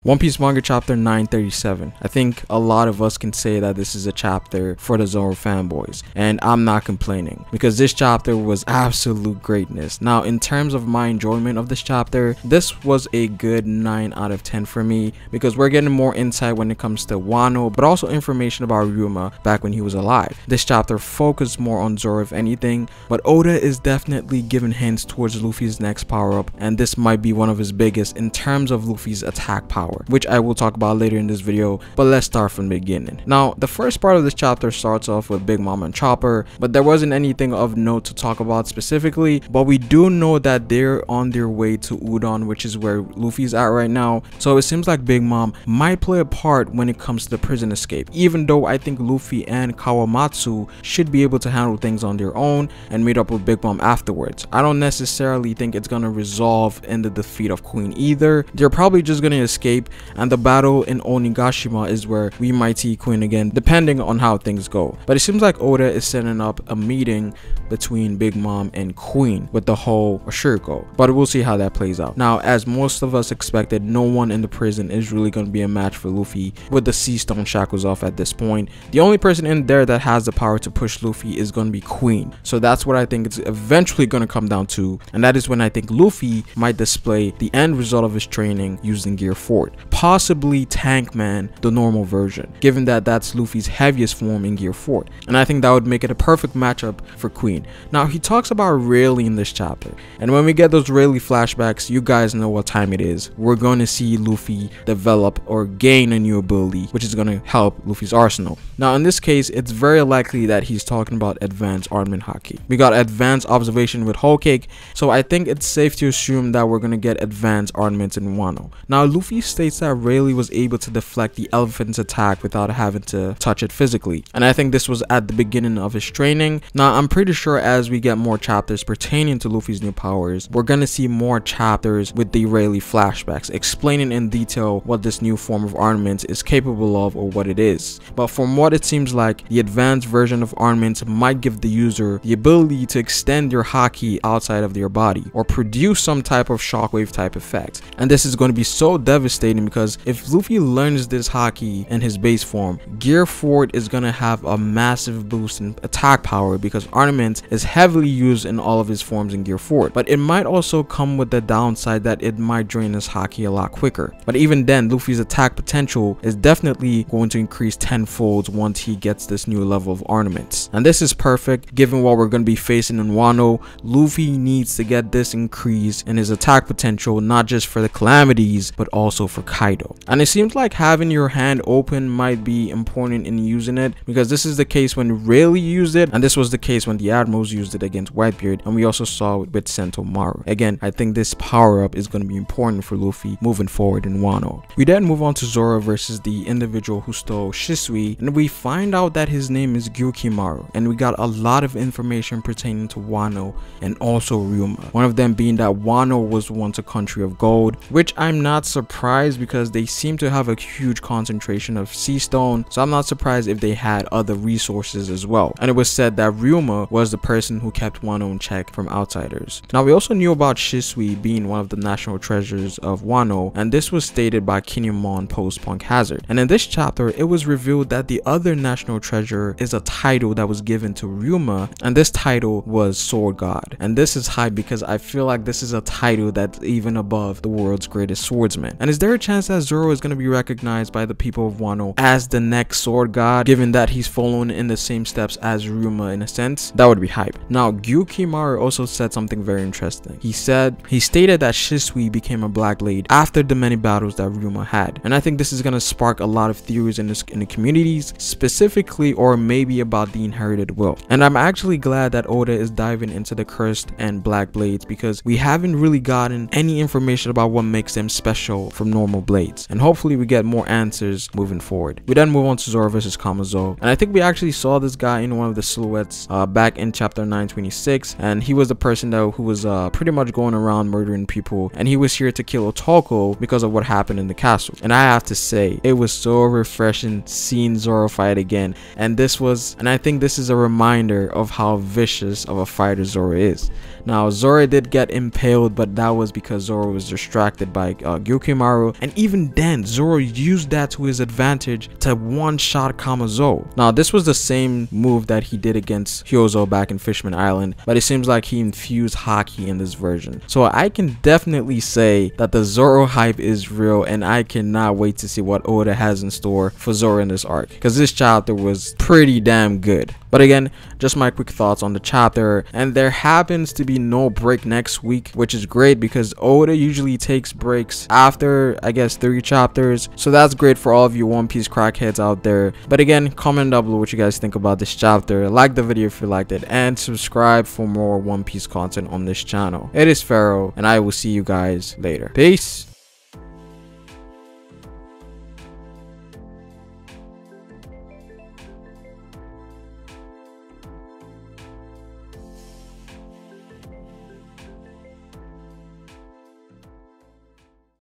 One Piece manga chapter 937. I think a lot of us can say that this is a chapter for the Zoro fanboys, and I'm not complaining because this chapter was absolute greatness. Now, in terms of my enjoyment of this chapter, this was a good 9 out of 10 for me because we're getting more insight when it comes to Wano, but also information about Ryuma back when he was alive. This chapter focused more on Zoro if anything, but Oda is definitely giving hints towards Luffy's next power-up, and this might be one of his biggest in terms of Luffy's attack power, which I will talk about later in this video. But let's start from the beginning. Now, the first part of this chapter starts off with Big Mom and Chopper, but there wasn't anything of note to talk about specifically, but we do know that they're on their way to Udon, which is where Luffy's at right now. So it seems like Big Mom might play a part when it comes to the prison escape, even though I think Luffy and Kawamatsu should be able to handle things on their own and meet up with Big Mom afterwards. I don't necessarily think it's gonna resolve in the defeat of Queen either. They're probably just gonna escape, and the battle in Onigashima is where we might see Queen again, depending on how things go. But it seems like Oda is setting up a meeting between Big Mom and Queen with the whole Ashiriko, but we'll see how that plays out. Now, as most of us expected, no one in the prison is really going to be a match for Luffy with the sea stone shackles off at this point. The only person in there that has the power to push Luffy is going to be Queen, so that's what I think it's eventually going to come down to, and that is when I think Luffy might display the end result of his training using Gear 4, possibly Tank Man, the normal version, given that that's Luffy's heaviest form in Gear 4, and I think that would make it a perfect matchup for Queen. Now, he talks about Rayleigh in this chapter, and when we get those Rayleigh flashbacks, you guys know what time it is. We're going to see Luffy develop or gain a new ability, which is going to help Luffy's arsenal. Now, in this case, it's very likely that he's talking about advanced armament Haki. We got advanced observation with Whole Cake, so I think it's safe to assume that we're going to get advanced armaments in Wano. Now, Luffy states that Rayleigh was able to deflect the elephant's attack without having to touch it physically, and I think this was at the beginning of his training. Now, I'm pretty sure as we get more chapters pertaining to Luffy's new powers, we're gonna see more chapters with the Rayleigh flashbacks explaining in detail what this new form of armament is capable of or what it is. But from what it seems like, the advanced version of armament might give the user the ability to extend their Haki outside of their body or produce some type of shockwave type effect, and this is going to be so devastating because if Luffy learns this Haki in his base form, Gear 4 is gonna have a massive boost in attack power because armament is heavily used in all of his forms in Gear 4, but it might also come with the downside that it might drain his Haki a lot quicker. But even then, Luffy's attack potential is definitely going to increase tenfold once he gets this new level of armaments, and this is perfect given what we're going to be facing in Wano. Luffy needs to get this increase in his attack potential, not just for the calamities but also for Kaido, and it seems like having your hand open might be important in using it because this is the case when Rayleigh used it, and this was the case when the admirals used it against Whitebeard, and we also saw it with Sentomaru. Again, I think this power-up is going to be important for Luffy moving forward in Wano. We then move on to Zoro versus the individual who stole Shisui, and we find out that his name is Gyukimaru, and we got a lot of information pertaining to Wano and also Ryuma, one of them being that Wano was once a country of gold, which I'm not surprised because they seem to have a huge concentration of sea stone, so I'm not surprised if they had other resources as well. And it was said that Ryuma was the person who kept Wano in check from outsiders. Now, we also knew about Shisui being one of the national treasures of Wano, and this was stated by Kinemon post Punk Hazard. And in this chapter, it was revealed that the other national treasure is a title that was given to Ryuma, and this title was Sword God. And this is hype because I feel like this is a title that's even above the world's greatest swordsman. And is there a chance that Zoro is going to be recognized by the people of Wano as the next Sword God, given that he's following in the same steps as Ryuma in a sense? That would be hype. Now, Gyukimaru also said something very interesting. He stated that Shisui became a Black Blade after the many battles that Ryuma had, and I think this is going to spark a lot of theories in the communities, specifically or maybe about the inherited will. And I'm actually glad that Oda is diving into the cursed and Black Blades because we haven't really gotten any information about what makes them special from normal blades, and hopefully we get more answers moving forward. We then move on to Zoro Vs Kamazou, and I think we actually saw this guy in one of the silhouettes back in chapter 926, and he was the person who was pretty much going around murdering people, and he was here to kill Otoko because of what happened in the castle. And I have to say, it was so refreshing seeing Zoro fight again, and I think this is a reminder of how vicious of a fighter Zoro is. Now, Zoro did get impaled, but that was because Zoro was distracted by Gyukimaru, and even then Zoro used that to his advantage to one-shot Kamazou. Now this was the same move that he did against Hyozo back in Fishman Island, but it seems like he infused Haki in this version. So I can definitely say that the Zoro hype is real, and I cannot wait to see what Oda has in store for Zoro in this arc, because this chapter was pretty damn good. But again, just my quick thoughts on the chapter, and there happens to be no break next week, which is great because Oda usually takes breaks after, I guess, 3 chapters, so that's great for all of you One Piece crackheads out there. But again, comment down below what you guys think about this chapter, like the video if you liked it, and subscribe for more One Piece content on this channel. It is Pharaoh, and I will see you guys later. Peace.